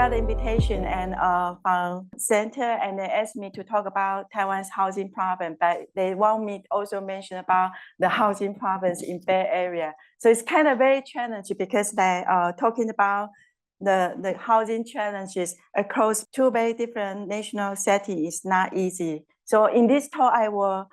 got an invitation and from center, and they asked me to talk about Taiwan's housing problem, but they want me to also mention about the housing problems in Bay Area. So it's kind of very challenging because they are talking about the housing challenges across two very different national settings is not easy. So in this talk, I will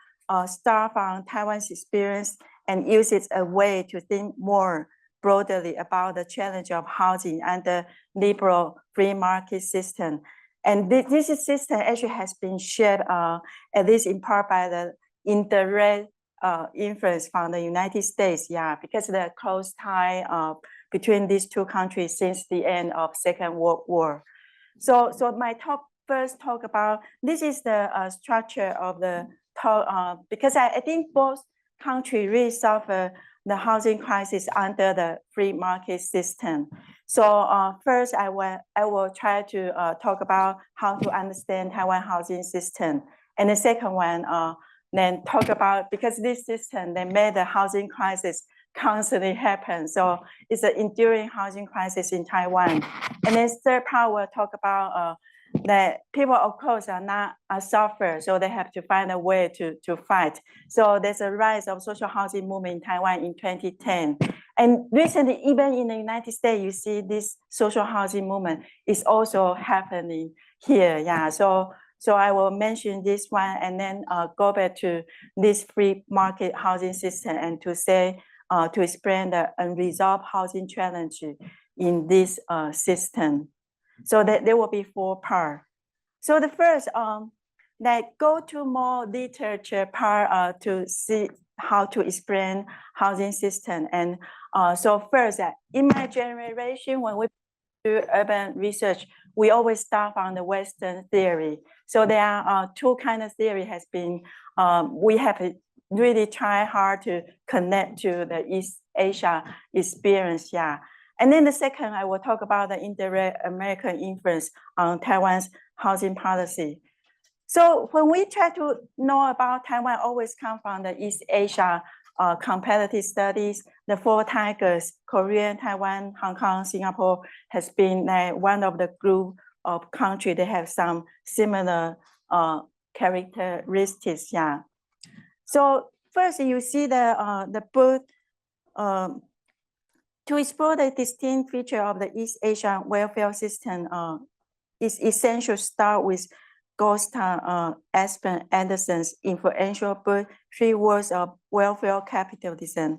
start from Taiwan's experience and use it as a way to think more broadly about the challenge of housing and the liberal free market system. And this system actually has been shaped, at least in part, by the indirect influence from the United States, because the close tie between these two countries since the end of Second World War. So my first talk about, this is the structure of the talk, because I think both countries really suffer the housing crisis under the free market system. So first, I will try to talk about how to understand Taiwan housing system. And the second one, then talk about, because this system, they made the housing crisis constantly happen. So it's an enduring housing crisis in Taiwan. And then third part, we'll talk about that people, of course, are not suffer, so they have to find a way to fight. So there's a rise of social housing movement in Taiwan in 2010. And recently, even in the United States, you see this social housing movement is also happening here. So I will mention this one and then go back to this free market housing system and to say, to explain the unresolved housing challenge in this system. So that there will be 4 parts. So the first, go to more literature part to see how to explain housing system. And so first, in my generation, when we do urban research, we always start from the Western theory. So there are 2 kinds of theory has been, we have really tried hard to connect to the East Asia experience, And then the second, I will talk about the indirect American influence on Taiwan's housing policy. So when we try to know about Taiwan, always come from the East Asia comparative studies. The 4 tigers, Korea, Taiwan, Hong Kong, Singapore, has been one of the group of countries that have some similar characteristics. So first, you see the book. To explore the distinct feature of the East Asian welfare system, it's essential to start with Gustav Aspen Anderson's influential book, 3 Words of Welfare Capitalism.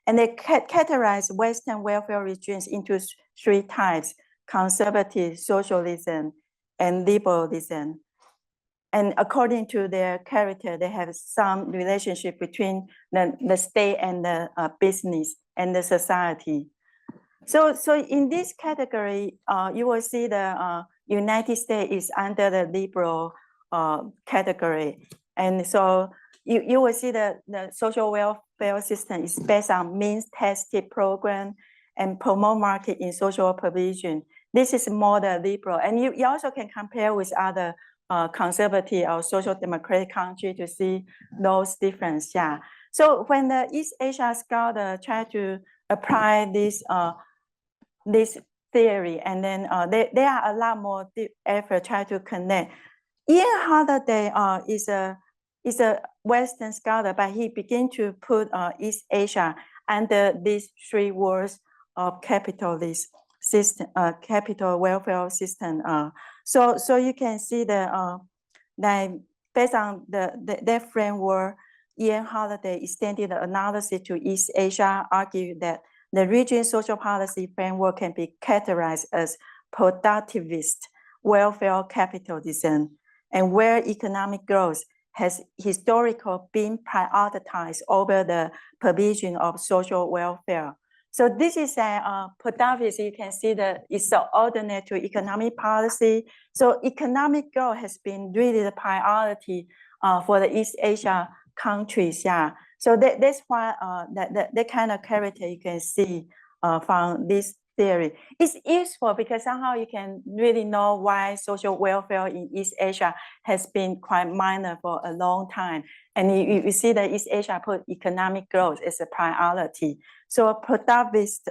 And they categorize Western welfare regimes into 3 types: conservative, socialism, and liberalism. And according to their character, they have some relationship between the state and the business and the society. So in this category, you will see the United States is under the liberal category. And so you will see the social welfare system is based on means-tested program and promote market in social provision. This is more the liberal. And you also can compare with other conservative or social democratic country to see those differences. So when the East Asia scholar try to apply this theory, and then there are a lot more effort try to connect. Ian Holiday is a Western scholar, but he began to put East Asia under these 3 words of capitalist system, capital welfare system. So you can see that based on that framework, Ian Holiday extended the analysis to East Asia, argued that the region's social policy framework can be categorized as productivist welfare capitalism, and where economic growth has historically been prioritized over the provision of social welfare. So this is a productivist. You can see that it's subordinate to economic policy. So economic growth has been really the priority for the East Asia countries. So that's why that kind of character you can see from this theory. It's useful because somehow you can really know why social welfare in East Asia has been quite minor for a long time. And you see that East Asia put economic growth as a priority. So a productivist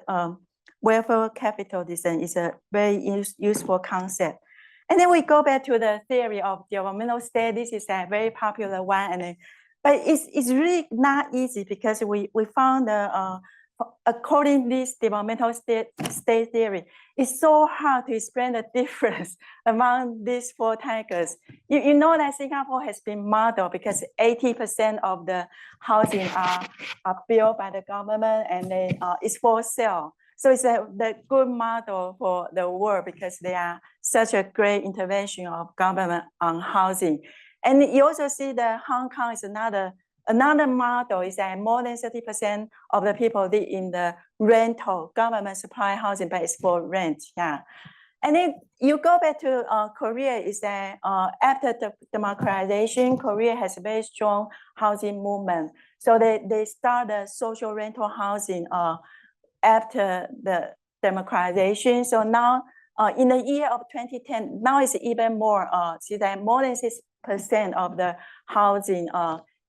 welfare capitalism is a very useful concept. And then we go back to the theory of developmental state. This is a very popular one, but it's really not easy because we found according to this developmental state theory, it's so hard to explain the difference among these four tigers. You know that Singapore has been modeled because 80% of the housing are built by the government and it's for sale. So it's the good model for the world because they are such a great intervention of government on housing. And you also see that Hong Kong is another model, is that more than 30% of the people live in the rental government supply housing, but it's for rent, yeah. And then you go back to Korea, is that after the democratization, Korea has a very strong housing movement. So they start the social rental housing after the democratization. So now in the year of 2010, now it's even more, see that more than 6% of the housing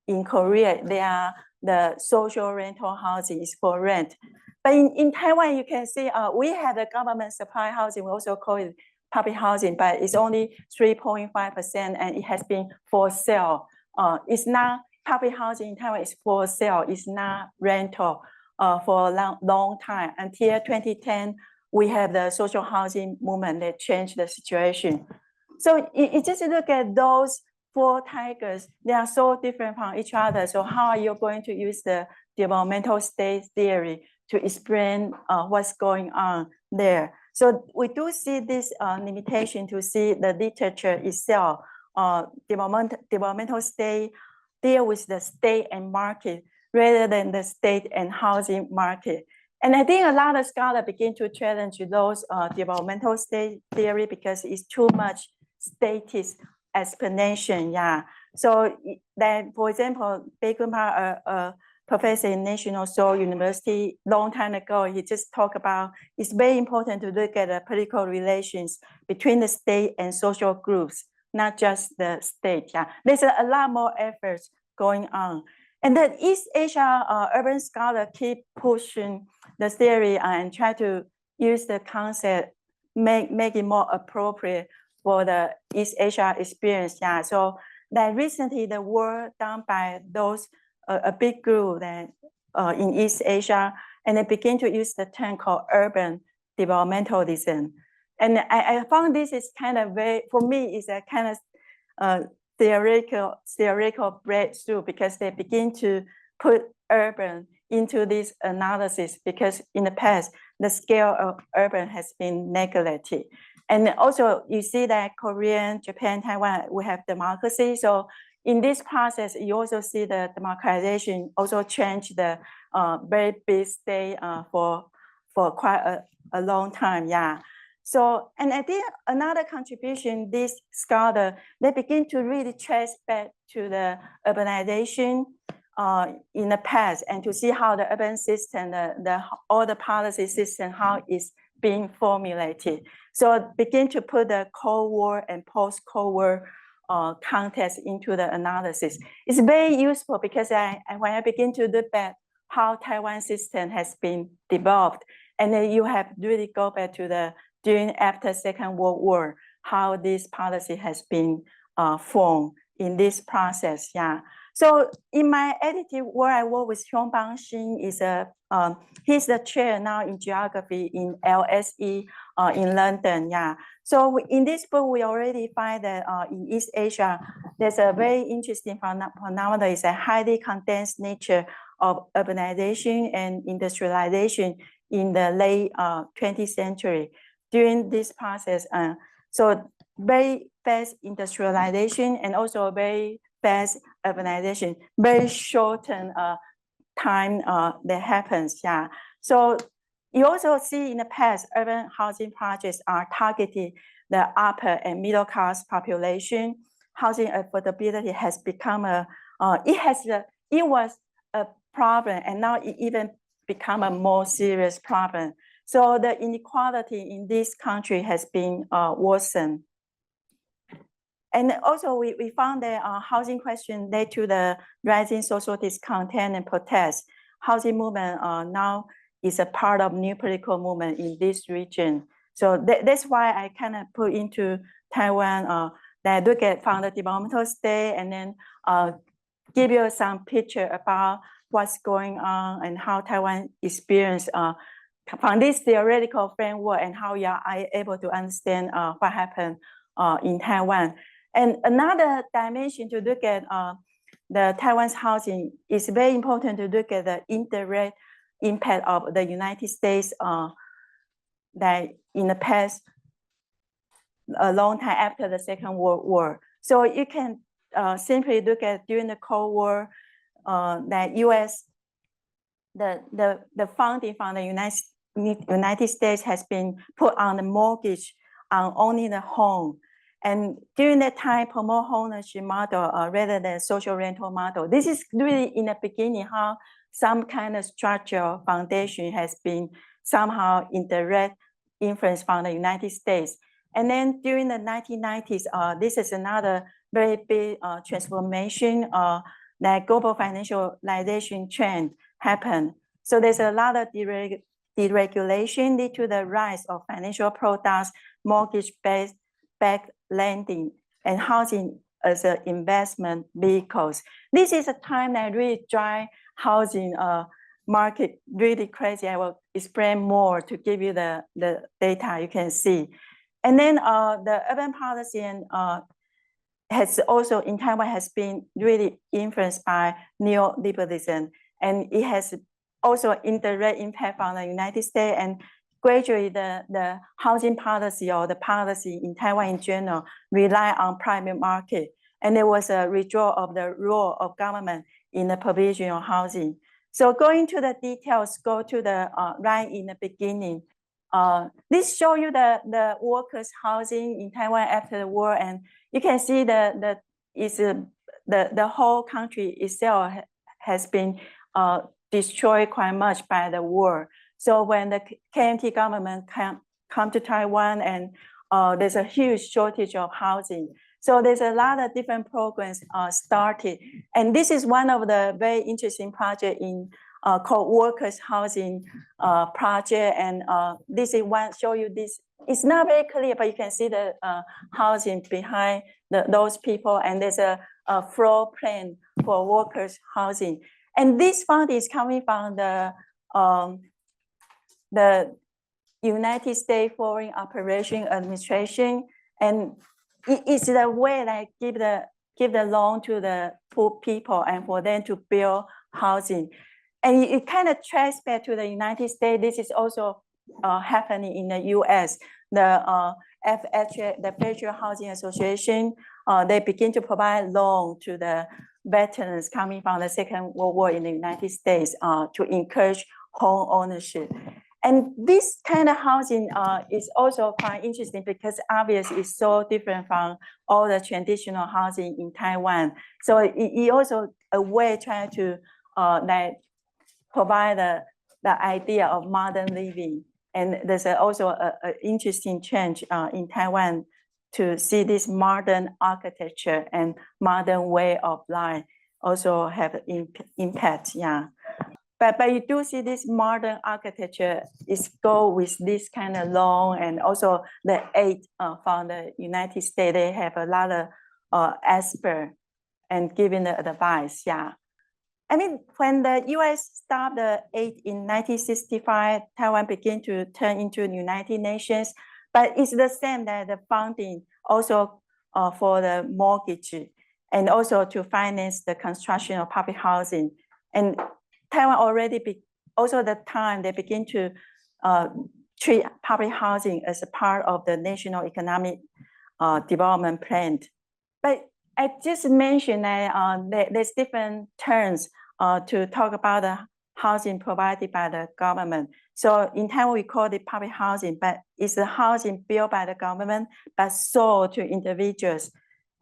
in Korea, they are the social rental housing is for rent. But in Taiwan, you can see we have the government supply housing. We also call it public housing, but it's only 3.5% and it has been for sale. It's not public housing in Taiwan, it's for sale. It's not rental for a long time. Until 2010, we have the social housing movement that changed the situation. So you just look at those four tigers, they are so different from each other. So how are you going to use the developmental state theory to explain what's going on there? So we do see this limitation to see the literature itself. Developmental state deal with the state and market rather than the state and housing market. And I think a lot of scholars begin to challenge those developmental state theory because it's too much statist explanation, yeah. So that, for example, Baker Ma, a professor in National Seoul University, long time ago, he just talked about it's very important to look at the political relations between the state and social groups, not just the state, yeah. There's a lot more efforts going on. And then East Asia urban scholars keep pushing the theory and try to use the concept, make it more appropriate for the East Asia experience. Yeah, so that recently the work done by those a big group that in East Asia, and they begin to use the term called urban developmentalism. And I found this is kind of very, for me, is a kind of theoretical breakthrough because they begin to put urban into this analysis because in the past, the scale of urban has been neglected. And also you see that Korea, Japan, Taiwan, we have democracy. So in this process, you also see the democratization also change the very big state for quite a long time, yeah. So, and I think another contribution, this scholar, they begin to really trace back to the urbanization in the past and to see how the urban system, all the policy system, how it's being formulated. So begin to put the Cold War and post-Cold War context into the analysis. It's very useful because when I begin to look at how Taiwan system has been developed, and then you have really go back to the during after Second World War, how this policy has been formed in this process, yeah. So in my editing where I work with Hyung Bang Shin is he's the chair now in geography in LSE in London, yeah. So in this book, we already find that in East Asia, there's a very interesting phenomenon, is a highly condensed nature of urbanization and industrialization in the late 20th century. During this process, so very fast industrialization and also very fast urbanization, very shortened time that happens, yeah. So you also see in the past, urban housing projects are targeted the upper and middle class population. Housing affordability has become it was a problem, and now it even become a more serious problem. So the inequality in this country has been worsened. And also we found that housing question led to the rising social discontent and protest. Housing movement now is a part of new political movement in this region. So that's why I kind of put into Taiwan that look at from the developmental state and then give you some picture about what's going on and how Taiwan experienced from this theoretical framework and how you are able to understand what happened in Taiwan. And another dimension to look at the Taiwan's housing is very important to look at the indirect impact of the United States that in the past a long time after the Second World War. So you can simply look at during the Cold War that U.S. the funding from the United States has been put on the mortgage on only the home. And during that time, promote homeownership model rather than social rental model. This is really in the beginning how some kind of structural foundation has been somehow indirect influence from the United States. And then during the 1990s, this is another very big transformation that global financialization trend happened. So there's a lot of deregulation lead to the rise of financial products, mortgage-based backed lending, and housing as an investment vehicles. This is a time that really drive housing market really crazy. I will explain more to give you the data you can see. And then the urban policy and has also in Taiwan has been really influenced by neoliberalism, and it has also indirect impact on the United States, and gradually the housing policy or the policy in Taiwan in general rely on private market, and there was a withdrawal of the role of government in the provision of housing. So going to the details, go to the right in the beginning. This show you the workers' housing in Taiwan after the war, and you can see the whole country itself has been destroyed quite much by the war. So when the KMT government come to Taiwan, and there's a huge shortage of housing. So there's a lot of different programs started, and this is one of the very interesting projects in called Workers Housing Project. And this is one show you this. It's not very clear, but you can see the housing behind those people, and there's a floor plan for workers housing. And this fund is coming from the United States Foreign Operation Administration, and it's the way that give the loan to the poor people and for them to build housing. And it kind of tracks back to the United States. This is also happening in the U.S. The FHA, the Federal Housing Association, they begin to provide loan to the veterans coming from the Second World War in the United States to encourage home ownership. And this kind of housing is also quite interesting because obviously it's so different from all the traditional housing in Taiwan. So it also a way trying to like provide the idea of modern living. And there's also an interesting change in Taiwan to see this modern architecture and modern way of life also have impact, yeah. But you do see this modern architecture is go with this kind of loan, and also the aid from the United States. They have a lot of expert and giving the advice, yeah. I mean, when the U.S. stopped the aid in 1965, Taiwan began to turn into the United Nations, but it's the same that the funding also for the mortgage and also to finance the construction of public housing. And Taiwan already also the time they begin to treat public housing as a part of the national economic development plan. But I just mentioned that there's different terms to talk about the housing provided by the government. So in Taiwan, we call it public housing, but it's the housing built by the government, but sold to individuals.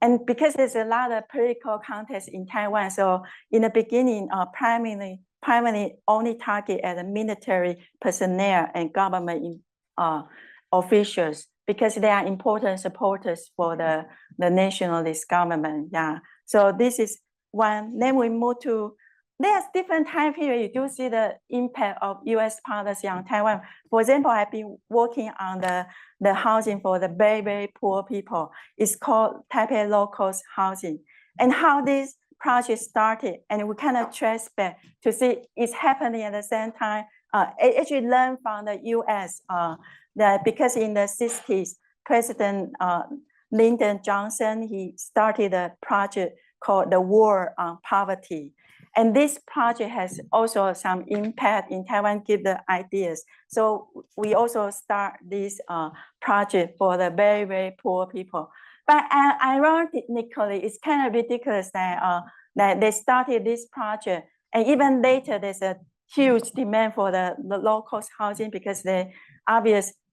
And because there's a lot of political context in Taiwan, so in the beginning, primarily only target at the military personnel and government officials, because they are important supporters for the nationalist government. Yeah. So this is one. Then we move to there's different time period. You do see the impact of U.S. policy on Taiwan. For example, I've been working on the housing for the very, very poor people. It's called Taipei Low Cost Housing, and how this project started, and we kind of trace back to see it's happening at the same time. It actually learned from the U.S. That because in the 60s, President Lyndon Johnson, he started a project called the War on Poverty. And this project has also some impact in Taiwan, give the ideas. So we also start this project for the very, very poor people. But ironically, it's kind of ridiculous that, that they started this project. And even later, there's a huge demand for the low-cost housing because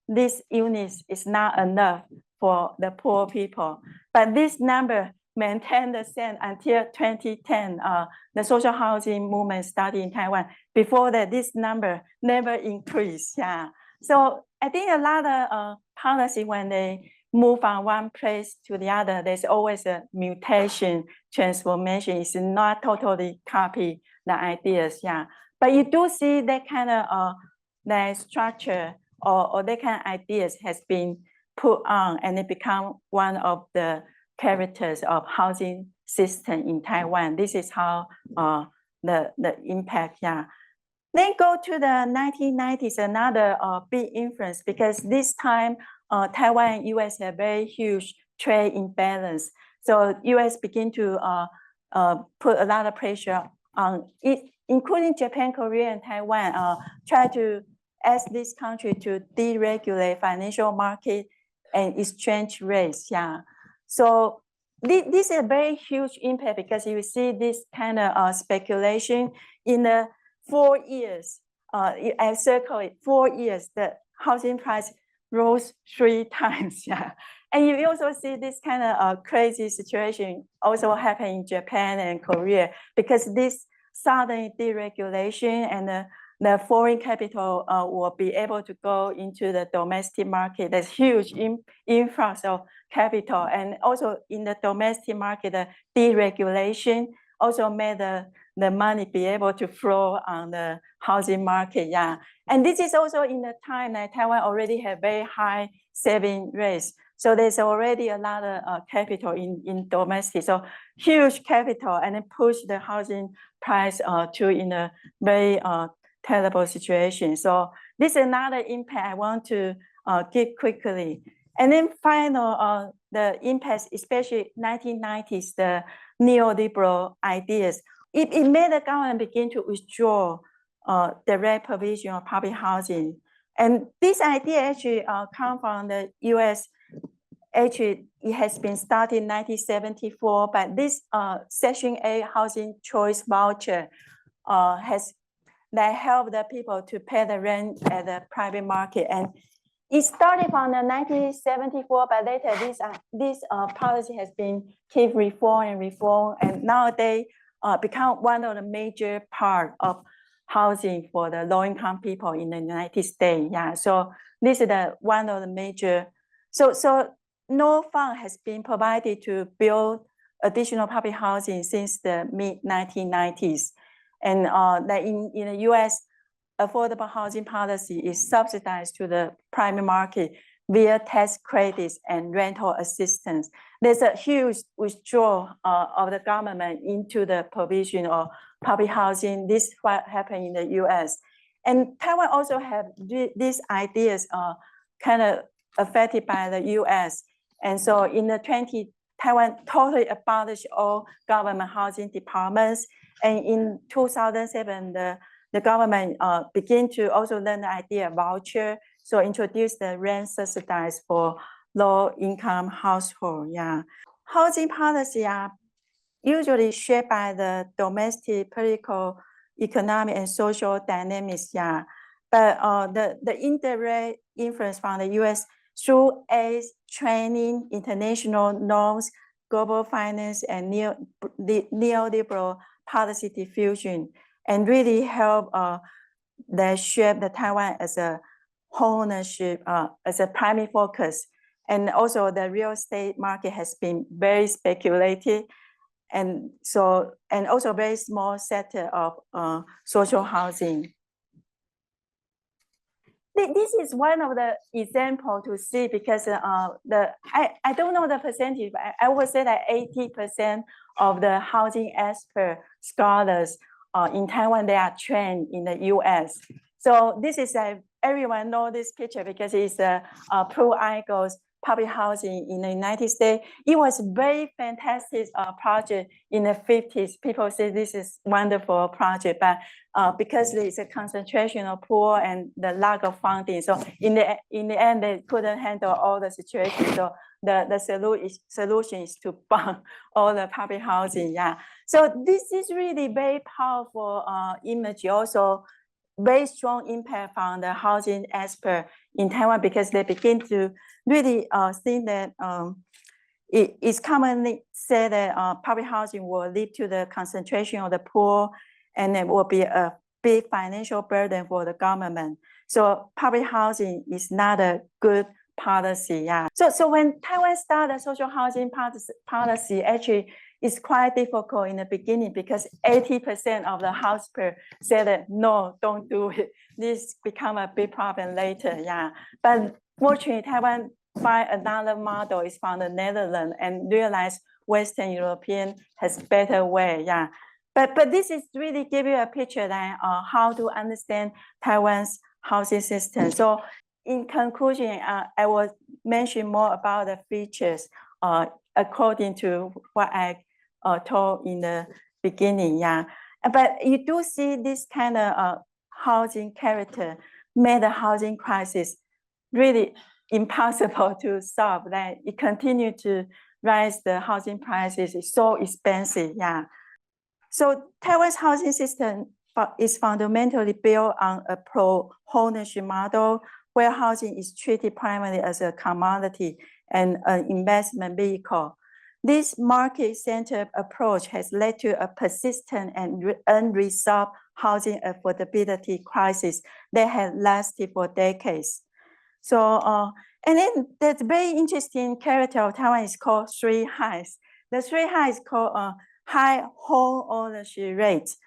this unit is not enough for the poor people. But this number maintained the same until 2010. The social housing movement started in Taiwan. Before that, this number never increased. Yeah. So I think a lot of policy, when they move from one place to the other, there's always a mutation, transformation. It's not totally copy the ideas. Yeah. But you do see that kind of the structure or that kind of ideas has been put on, and it become one of the characters of housing system in Taiwan. This is how the impact, yeah. Then go to the 1990s, another big influence, because this time Taiwan and US have very huge trade imbalance. So US begin to put a lot of pressure on it, including Japan, Korea, and Taiwan, try to ask this country to deregulate financial market and exchange rates, yeah. So this is a very huge impact, because you see this kind of speculation in the 4 years. I circle it 4 years. The housing price rose 3 times. Yeah, and you also see this kind of crazy situation also happen in Japan and Korea, because this sudden deregulation and the foreign capital will be able to go into the domestic market. There's huge influx of capital, and also in the domestic market, the deregulation also made the money be able to flow on the housing market. Yeah, and this is also in the time that Taiwan already have very high saving rates. So there's already a lot of capital in domestic. So huge capital, and then push the housing price to in a very terrible situation. So this is another impact I want to give quickly. And then final, the impacts, especially 1990s, the neoliberal ideas. It made the government begin to withdraw direct provision of public housing. And this idea actually come from the US. Actually, it has been started in 1974, but this Section 8 housing choice voucher that help the people to pay the rent at the private market. And it started from the 1974, but later this policy has been keep reform, and nowadays become one of the major part of housing for the low-income people in the United States. Yeah, so this is one of the major. So no fund has been provided to build additional public housing since the mid-1990s. And that in the US, affordable housing policy is subsidized to the private market via tax credits and rental assistance. There's a huge withdrawal of the government into the provision of public housing. This is what happened in the US. And Taiwan also have these ideas kind of affected by the US. And so in the Taiwan totally abolished all government housing departments. And in 2007, the government began to also learn the idea of voucher. So introduce the rent subsidized for low-income household. Yeah, housing policy are usually shaped by the domestic, political, economic, and social dynamics. Yeah, but the indirect influence from the U.S. through aids, training, international norms, global finance, and neoliberal policy diffusion, and really help that shape the Taiwan as a homeownership as a primary focus. And also the real estate market has been very speculative. and so, and also very small sector of social housing. This is one of the example to see, because I don't know the percentage, but I would say that 80% of the housing expert scholars in Taiwan, they are trained in the US. So this is everyone know this picture because it's a pro-IGO's public housing in the United States. It was very fantastic project in the 50s. People say this is wonderful project, but because there is a concentration of poor and the lack of funding, so in the end they couldn't handle all the situations. So the solution is to bomb all the public housing. Yeah. So this is really very powerful image. Also, very strong impact on the housing expert in Taiwan, because they begin to really think that it is commonly said that public housing will lead to the concentration of the poor, and it will be a big financial burden for the government. So public housing is not a good policy. Yeah. So when Taiwan started social housing policy, actually it's quite difficult in the beginning, because 80% of the households said that no, don't do it. This become a big problem later. Yeah. But fortunately, Taiwan find another model is from the Netherlands and realized Western European has better way. Yeah. But this is really give you a picture that how to understand Taiwan's housing system. So in conclusion, I will mention more about the features according to what I told in the beginning. Yeah. But you do see this kind of housing character made the housing crisis really impossible to solve. That it continued to rise the housing prices. It's so expensive. Yeah. So Taiwan's housing system is fundamentally built on a pro-homeownership model, where housing is treated primarily as a commodity and an investment vehicle. This market-centered approach has led to a persistent and unresolved housing affordability crisis that has lasted for decades. So, and then the very interesting character of Taiwan is called three highs. The three highs is called high home ownership rates,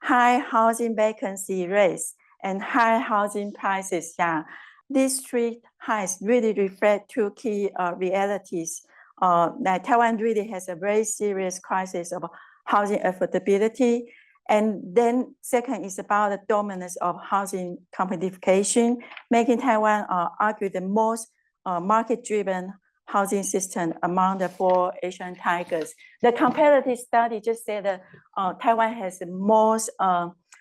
high housing vacancy rates, and high housing prices. Yeah, these three highs really reflect two key realities. That Taiwan really has a very serious crisis of housing affordability. And then second is about the dominance of housing commodification, making Taiwan argue the most market-driven housing system among the four Asian tigers. The comparative study just said that Taiwan has the most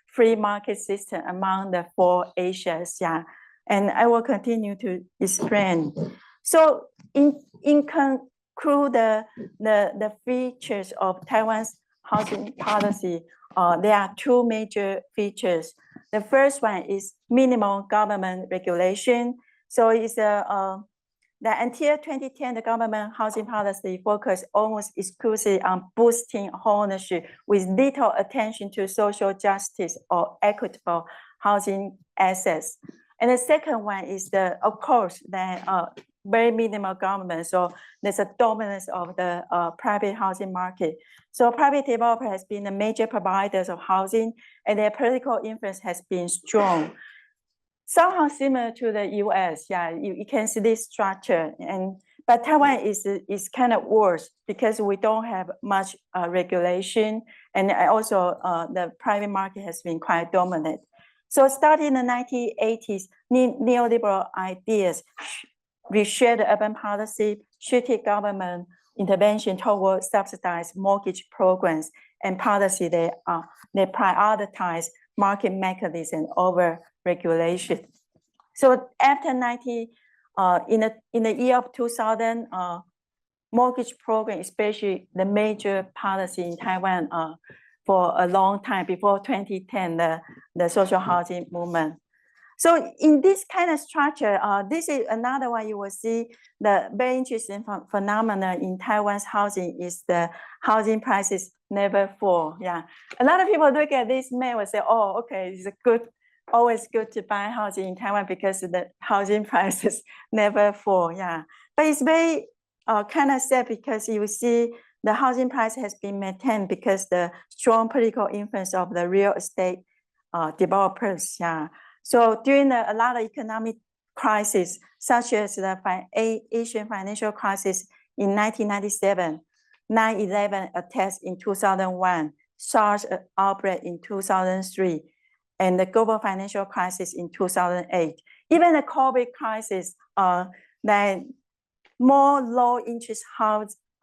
free market system among the four Asias. Yeah, and I will continue to explain. So in conclude the features of Taiwan's housing policy, there are two major features. The first one is minimal government regulation. So it's that until 2010, the government housing policy focused almost exclusively on boosting homeownership with little attention to social justice or equitable housing access. And the second one is of course, very minimal government. So there's a dominance of the private housing market. So private developer has been the major providers of housing, and their political influence has been strong. Somehow similar to the US, yeah, you can see this structure. But Taiwan is kind of worse because we don't have much regulation, and also the private market has been quite dominant. So starting in the 1980s, neoliberal ideas reshaped the urban policy, shifted government intervention toward subsidized mortgage programs and policy that they prioritize market mechanism over regulation. So after in the year of 2000, mortgage program, especially the major policy in Taiwan for a long time before 2010, the social housing movement. So in this kind of structure, this is another one you will see the very interesting phenomenon in Taiwan's housing is the housing prices never fall. Yeah, a lot of people look at this map and say, oh, okay, it's always good to buy housing in Taiwan because the housing prices never fall. Yeah, but it's very kind of sad because you see the housing price has been maintained because the strong political influence of the real estate developers. Yeah. So during a lot of economic crises, such as the Asian financial crisis in 1997, 9/11 attacks in 2001, SARS outbreak in 2003, and the global financial crisis in 2008. Even the COVID crisis, that more low-interest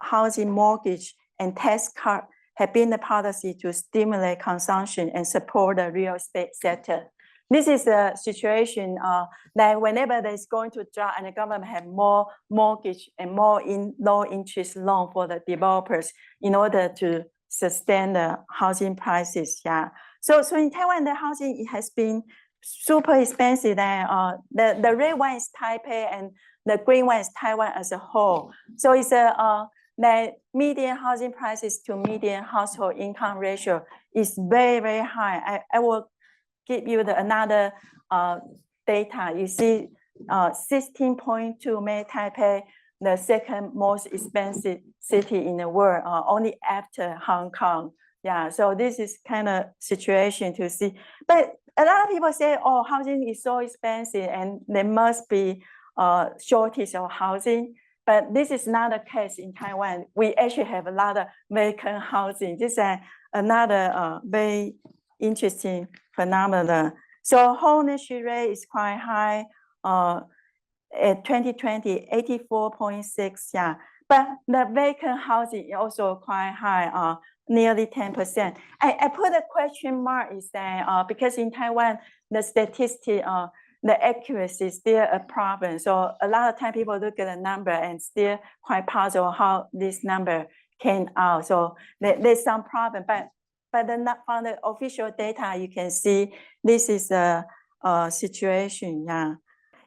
housing mortgage and tax cut have been the policy to stimulate consumption and support the real estate sector. This is the situation that whenever there's going to drop and the government have more mortgage and more low-interest loan for the developers in order to sustain the housing prices. Yeah. So in Taiwan, the housing it has been super expensive. The red one is Taipei and the green one is Taiwan as a whole. So it's the median housing prices to median household income ratio is very, very high. I will give you another data. You see 16.2 made Taipei the second most expensive city in the world, only after Hong Kong. Yeah, so this is kind of situation to see. But a lot of people say, oh, housing is so expensive and there must be a shortage of housing. But this is not the case in Taiwan. We actually have a lot of vacant housing. This is another very interesting phenomenon. So homeownership rate is quite high. At 2020, 84.6, yeah. But the vacant housing is also quite high, nearly 10%. I put a question mark is that because in Taiwan, the statistic, the accuracy is still a problem. So a lot of time people look at the number and still quite puzzled how this number came out. So there's some problem, but from the official data, you can see this is a situation, yeah.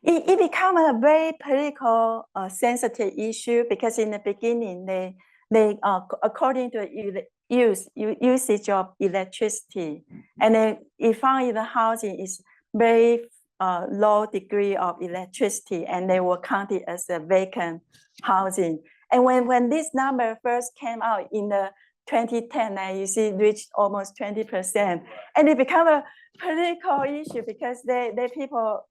It became a very political sensitive issue because in the beginning, they according to usage of electricity, and then it found the housing is very low degree of electricity, and they were counted as a vacant housing. And when this number first came out in the 2010, you see, reached almost 20%, and it became a political issue because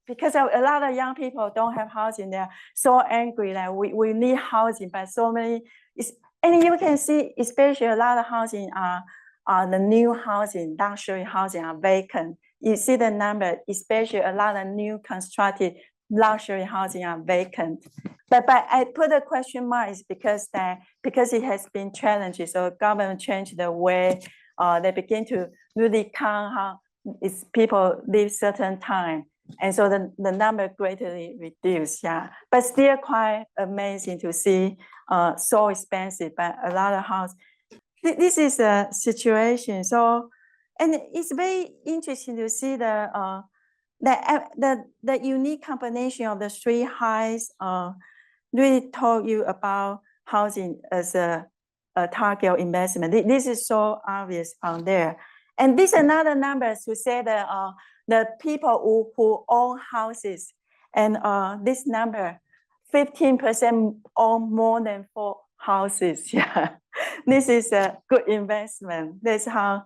because a lot of young people don't have housing. They're so angry that we need housing, but so many. And you can see, especially a lot of housing are the new housing, luxury housing are vacant. You see the number, especially a lot of new constructed luxury housing are vacant. But I put a question mark is because it has been challenging. So government changed the way they begin to really count how people live certain time. And so the number greatly reduced, yeah. But still quite amazing to see so expensive, but a lot of house. This is a situation. So, and it's very interesting to see the unique combination of the three highs really told you about housing as a target of investment. This is so obvious from there. And this is another number to say that the people who own houses, and this number, 15% own more than 4 houses. Yeah, this is a good investment. That's how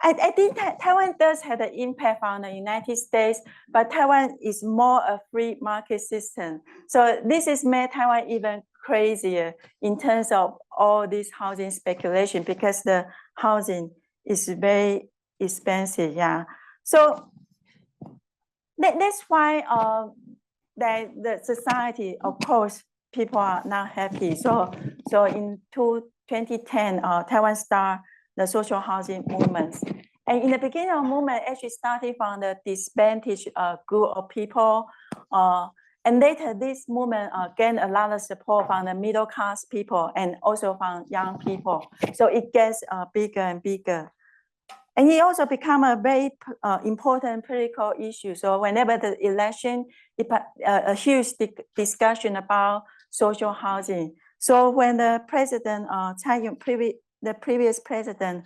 I think that Taiwan does have an impact on the United States, but Taiwan is more a free market system. So this has made Taiwan even crazier in terms of all this housing speculation because the housing is very expensive, yeah. So that's why the society, of course, people are not happy. So in 2010, Taiwan started the social housing movements. And in the beginning of the movement, actually started from the disadvantaged group of people. And later, this movement gained a lot of support from the middle class people and also from young people. So it gets bigger and bigger. And it also become a very important political issue. So whenever the election, a huge discussion about social housing. So when the president, the previous president,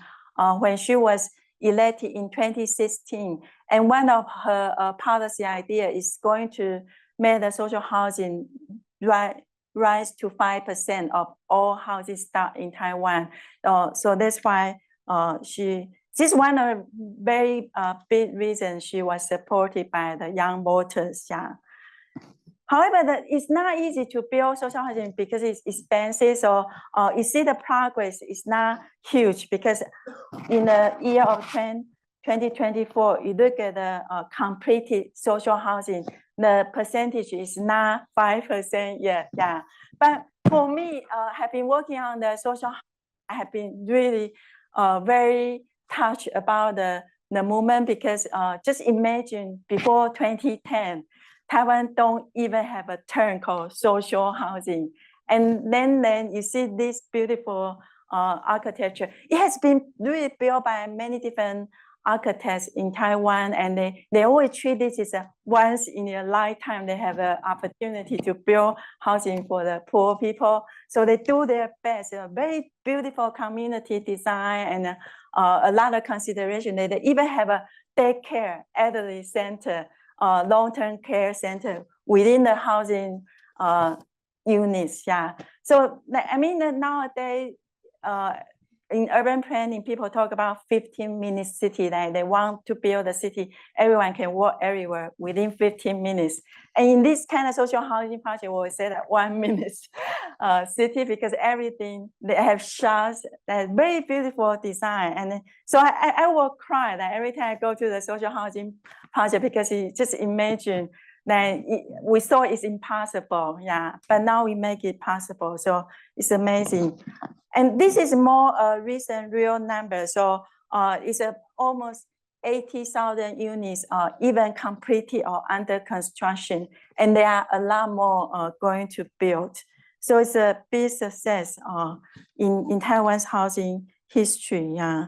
when she was elected in 2016, and one of her policy idea is going to make the social housing right rise to 5% of all housing stock in Taiwan. So that's why this is one of the very big reasons she was supported by the young voters. Yeah. However, it's not easy to build social housing because it's expensive. So you see the progress is not huge because in the year of 2024, you look at the completed social housing, the percentage is not 5% yet. Yeah. But for me, have been working on the social, I have been really very touched about the movement because just imagine before 2010, Taiwan don't even have a term called social housing. And then you see this beautiful architecture. It has been really built by many different architects in Taiwan, and they always treat this as a once in a lifetime. They have an opportunity to build housing for the poor people. So they do their best. A very beautiful community design and a lot of consideration. They even have a daycare, elderly center, long-term care center within the housing units. Yeah. So I mean, nowadays in urban planning, people talk about 15-minute city. Like they want to build a city, everyone can walk everywhere within 15 minutes. And in this kind of social housing project, we say that 1 minute city because everything, they have shops, very beautiful design. And so I will cry that every time I go to the social housing project because you just imagine that we thought it's impossible, yeah, but now we make it possible. So it's amazing. And this is more recent real number. So it's almost 80,000 units even completed or under construction. And there are a lot more going to build. So it's a big success in Taiwan's housing history. Yeah.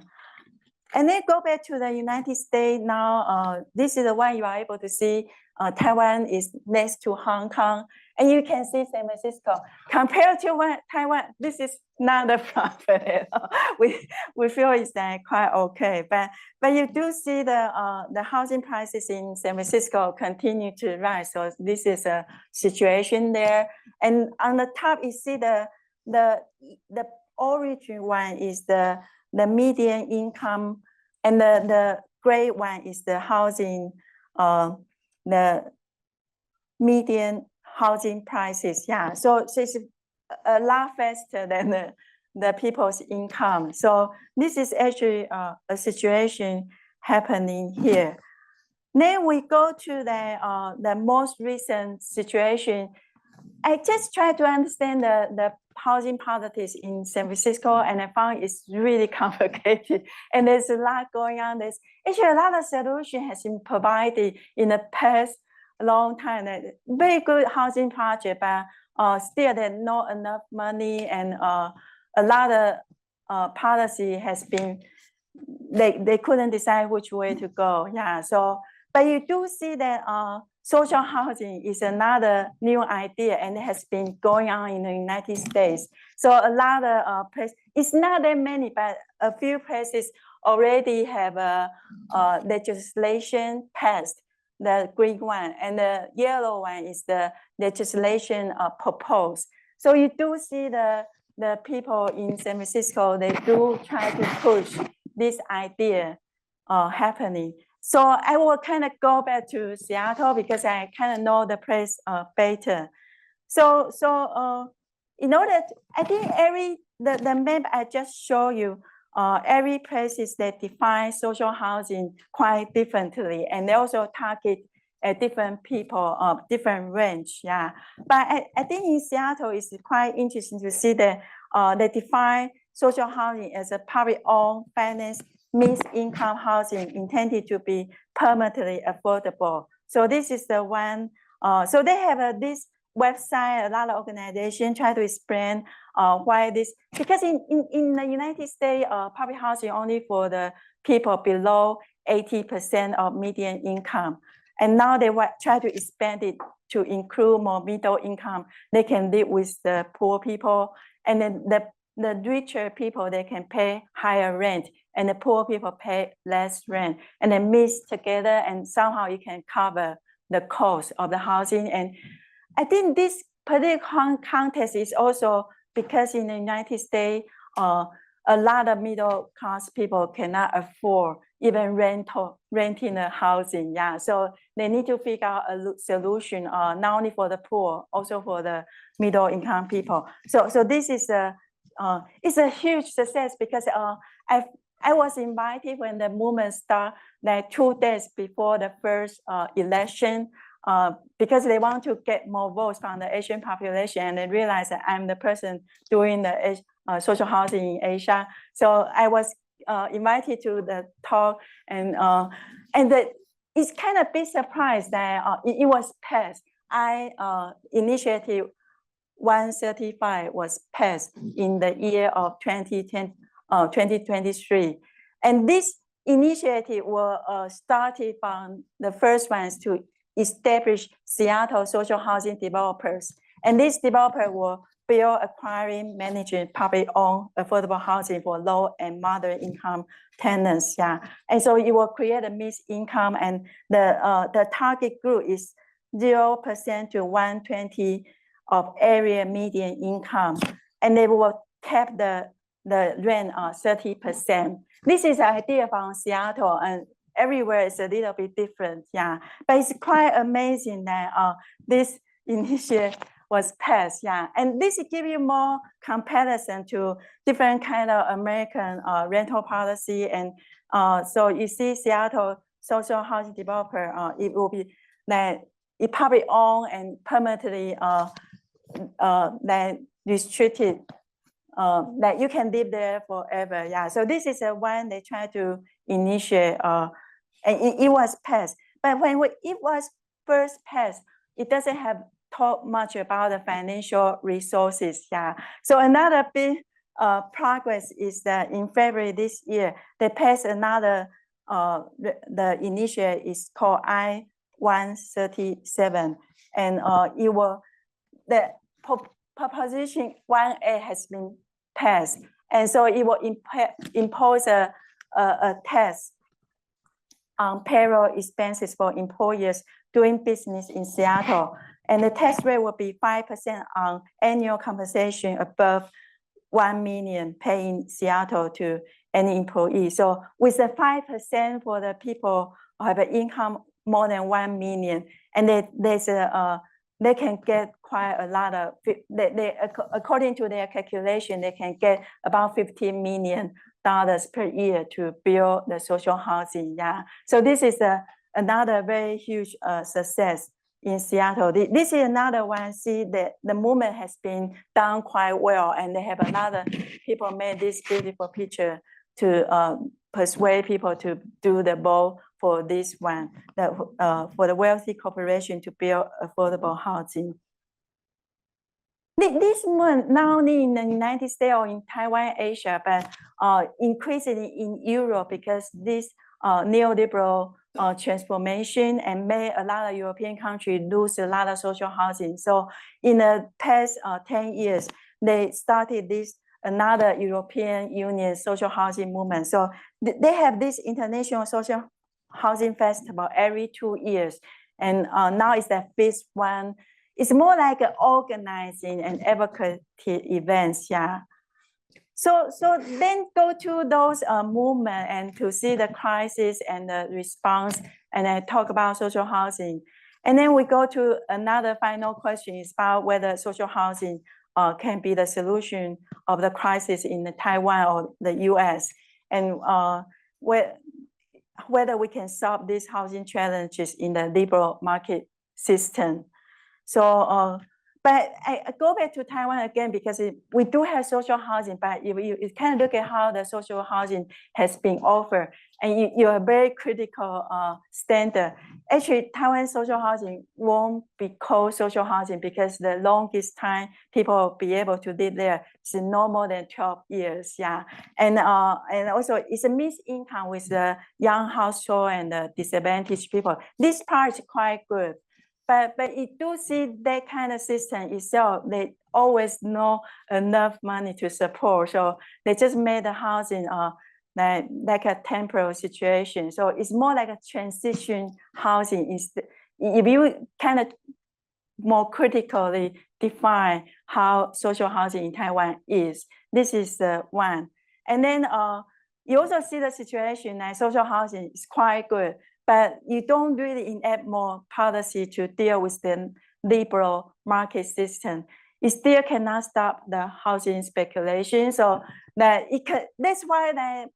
And then go back to the United States now. This is the one you are able to see. Taiwan is next to Hong Kong. And you can see San Francisco. Compared to Taiwan, this is not a problem at all. We feel it's quite okay. But you do see the housing prices in San Francisco continue to rise. So this is a situation there. And on the top, you see the origin one is the median income, and the gray one is the housing, the median housing prices. Yeah, so it's a lot faster than the people's income. So this is actually a situation happening here. Then we go to the most recent situation. I just try to understand the housing politics in San Francisco, and I found it's really complicated. And there's a lot going on. There's actually a lot of solution has been provided in the past long time. Very good housing project, but still there's not enough money, and a lot of policy has been, they couldn't decide which way to go. Yeah. So, but you do see that social housing is another new idea, and it has been going on in the United States. So a lot of places, it's not that many, but a few places already have a legislation passed, the green one, and the yellow one is the legislation proposed. So you do see the people in San Francisco, they do try to push this idea happening. So I will kind of go back to Seattle because I kind of know the place better. So in order, I think the map I just showed you, every places that define social housing quite differently, and they also target different people of different range. Yeah, but I think in Seattle it's quite interesting to see that they define social housing as a public owned, financed, mixed income housing intended to be permanently affordable. So this is the one. So they have this website, a lot of organizations try to explain why this, because in the United States, public housing only for the people below 80% of median income. And now they try to expand it to include more middle income. They can live with the poor people, and then the richer people, they can pay higher rent, and the poor people pay less rent, and then mix together, and somehow you can cover the cost of the housing. And I think this political context is also because in the United States, a lot of middle class people cannot afford even renting a housing. Yeah, so they need to figure out a solution, not only for the poor, also for the middle income people. So this is it's a huge success because I was invited when the movement started, like 2 days before the first election, because they want to get more votes from the Asian population, and they realize that I'm the person doing the social housing in Asia. So I was invited to the talk, and it's kind of big surprise that it was passed. Initiative 135 was passed in the year of 2023, and this initiative was started from the first ones to establish Seattle social housing developers, and these developers will build, acquiring, managing public-owned affordable housing for low and moderate income tenants. Yeah, and so it will create a mixed income, and the target group is 0% to 120 of area median income, and they will cap the rent 30%. This is an idea from Seattle, and everywhere is a little bit different. Yeah, but it's quite amazing that this initiative was passed. Yeah, and this give you more comparison to different kind of American rental policy, and so you see Seattle social housing developer, it will be that it probably owned and permanently that restricted, that you can live there forever. Yeah, so this is one they try to initiate, and it was passed. But when it was first passed, it doesn't have talk much about the financial resources. Yeah, so another big progress is that in February this year, they passed another, the initiative is called I-137, and it will, the proposition 1A has been passed, and so it will impose a tax on payroll expenses for employers doing business in Seattle, and the tax rate will be 5% on annual compensation above 1 million paid in Seattle to any employee. So with the 5% for the people who have an income more than 1 million, and they can get quite a lot of, according to their calculation, they can get about $15 million per year to build the social housing. Yeah, so this is another very huge success in Seattle. This is another one. See that the movement has been done quite well, and they have a lot of people made this beautiful picture to persuade people to do the vote for this one, that for the wealthy corporation to build affordable housing. This movement not only in the United States or in Taiwan, Asia, but increasingly in Europe, because this neoliberal transformation and made a lot of European countries lose a lot of social housing. So in the past 10 years, they started this another European Union social housing movement. So they have this international social housing festival every 2 years, and now it's the 5th one. It's more like an organizing and advocacy events. Yeah. So then go to those movement and to see the crisis and the response, and then talk about social housing. And then we go to another final question, is about whether social housing can be the solution of the crisis in the Taiwan or the US, and whether we can solve these housing challenges in the liberal market system. So, but I go back to Taiwan again, because we do have social housing, but you kind of look at how the social housing has been offered, and you are very critical standard. Actually, Taiwan social housing won't be called social housing, because the longest time people will be able to live there is no more than 12 years. Yeah, and also it's a mixed income with the young household and the disadvantaged people. This part is quite good. But you do see that kind of system itself, they always know enough money to support. So they just made the housing like a temporary situation. So it's more like a transition housing. If you kind of more critically define how social housing in Taiwan is. This is the one. And then you also see the situation that social housing is quite good, but you don't really enact more policy to deal with the liberal market system. It still cannot stop the housing speculation. So that that's why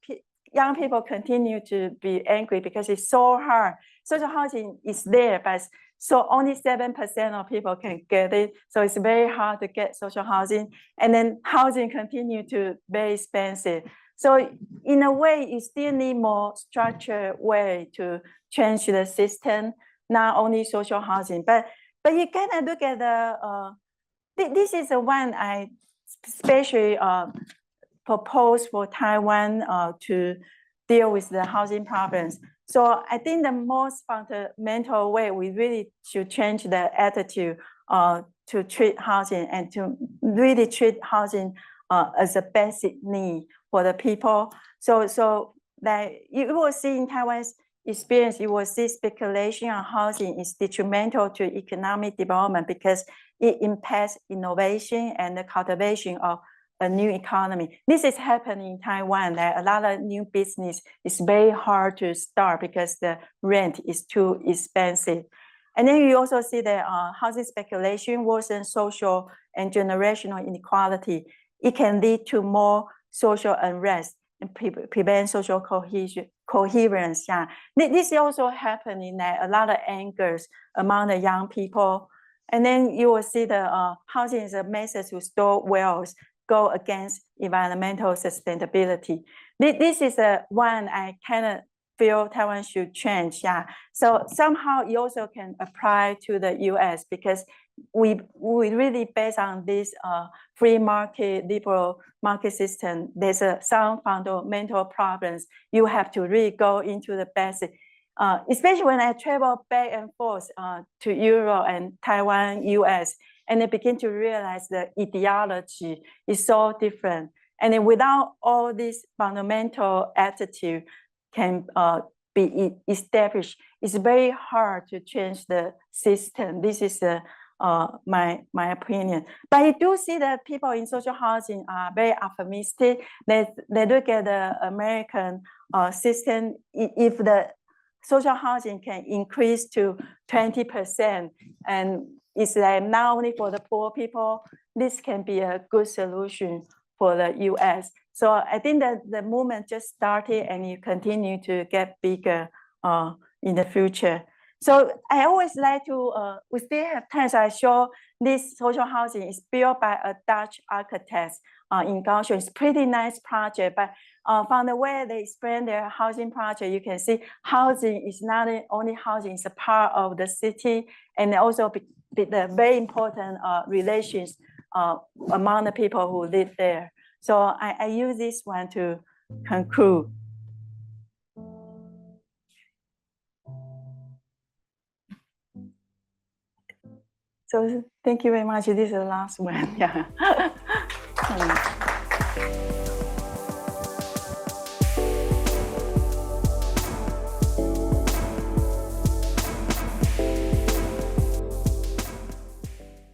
young people continue to be angry, because it's so hard. Social housing is there, but so only 7% of people can get it. So it's very hard to get social housing. And then housing continue to be very expensive. So in a way, you still need more structured way to change the system, not only social housing. But you kind of look at this is the one I especially propose for Taiwan to deal with the housing problems. So I think the most fundamental way we really should change the attitude to treat housing and to really treat housing as a basic need for the people. So that you will see in Taiwan's experience, you will see speculation on housing is detrimental to economic development because it impacts innovation and the cultivation of a new economy. This is happening in Taiwan, that a lot of new business is very hard to start because the rent is too expensive. And then you also see that housing speculation worsens social and generational inequality. It can lead to more social unrest and prevent social coherence. Yeah. This is also happening, that a lot of angers among the young people. And then you will see the housing is a method to store wealth, go against environmental sustainability. This is one I kind of feel Taiwan should change. Yeah. So somehow you also can apply to the US, because we really based on this free market, liberal market system. There's some fundamental problems. You have to really go into the basic. Especially when I travel back and forth to Europe and Taiwan, US, and I begin to realize the ideology is so different. And then without all this fundamental attitude can be established, it's very hard to change the system. This is my opinion. But I do see that people in social housing are very optimistic. They look at the American system. If the social housing can increase to 20%, and it's like not only for the poor people, this can be a good solution for the US. So I think that the movement just started and you continue to get bigger in the future. So I always like to, we still have time, so I show this social housing is built by a Dutch architect in Kaohsiung. It's a pretty nice project, but from the way they explain their housing project, you can see housing is not only housing, it's a part of the city, and also the very important relations among the people who live there. So I use this one to conclude. So thank you very much. This is the last one. Yeah.